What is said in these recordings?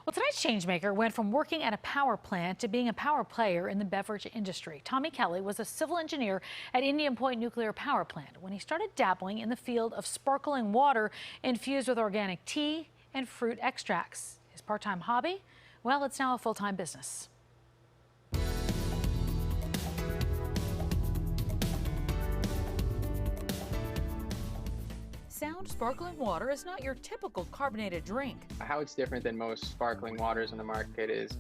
Well, tonight's changemaker went from working at a power plant to being a power player in the beverage industry. Tommy Kelly was a civil engineer at Indian Point Nuclear Power Plant when he started dabbling in the field of sparkling water infused with organic tea and fruit extracts. His part-time hobby? Well, it's now a full-time business. Sound sparkling water is not your typical carbonated drink. How it's different than most sparkling waters on the market is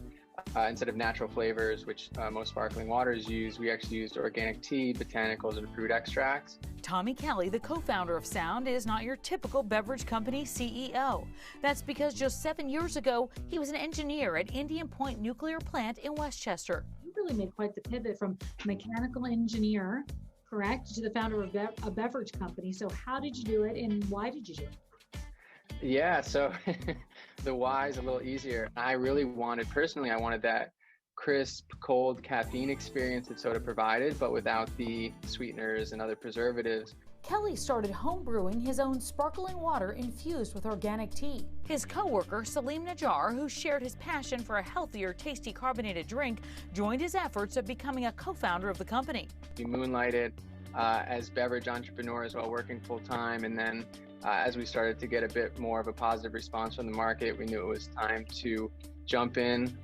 instead of natural flavors, which most sparkling waters use, we actually used organic tea, botanicals, and fruit extracts. Tommy Kelly, the co-founder of Sound, is not your typical beverage company CEO. That's because just 7 years ago, he was an engineer at Indian Point Nuclear Plant in Westchester. You really made quite the pivot from mechanical engineer, correct, to the founder of a beverage company. So how did you do it and why did you do it? Yeah, so the why is a little easier. I really wanted, personally, I wanted that crisp, cold caffeine experience that soda provided, but without the sweeteners and other preservatives. Kelly started home brewing his own sparkling water infused with organic tea. His co-worker, Salim Najjar, who shared his passion for a healthier, tasty carbonated drink, joined his efforts of becoming a co-founder of the company. We moonlighted as beverage entrepreneurs while working full-time, and then as we started to get a bit more of a positive response from the market, we knew it was time to jump in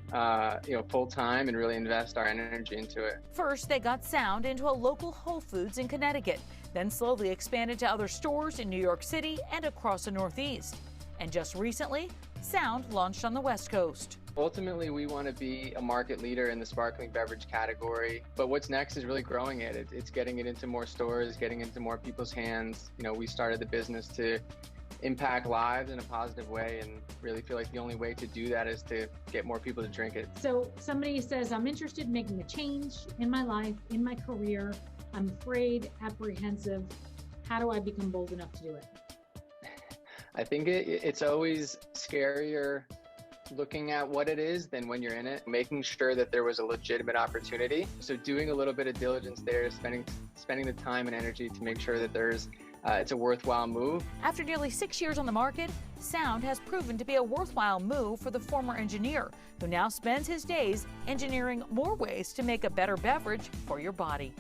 full-time and really invest our energy into it. First, they got Sound into a local Whole Foods in Connecticut, then slowly expanded to other stores in New York City and across the Northeast. And just recently, Sound launched on the West Coast. Ultimately, we want to be a market leader in the sparkling beverage category, but what's next is really growing it. It's getting it into more stores, getting into more people's hands. We started the business to impact lives in a positive way, and really feel like the only way to do that is to get more people to drink it. So somebody says, I'm interested in making a change in my life, in my career. I'm afraid, apprehensive. How do I become bold enough to do it? I think it's always scarier looking at what it is than when you're in it, making sure that there was a legitimate opportunity. So doing a little bit of diligence there, spending the time and energy to make sure that it's a worthwhile move. After nearly 6 years on the market, Sound has proven to be a worthwhile move for the former engineer, who now spends his days engineering more ways to make a better beverage for your body.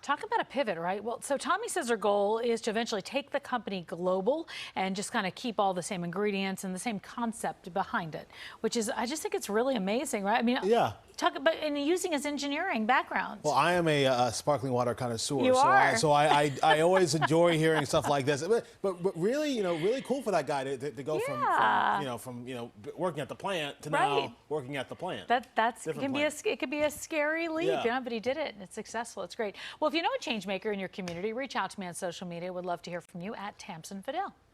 Talk about a pivot, right? Well, so Tommy says their goal is to eventually take the company global and just kind of keep all the same ingredients and the same concept behind it, which is, I just think it's really amazing, right? I mean, yeah. Talk about and using his engineering background. Well, I am a sparkling water connoisseur. You are. So I always enjoy hearing stuff like this. But really, really cool for that guy to go from working at the plant to now working at the plant. It could be a scary leap, yeah. But he did it and it's successful. It's great. Well, if you know a change maker in your community, reach out to me on social media. Would love to hear from you at Tamsin Fidel.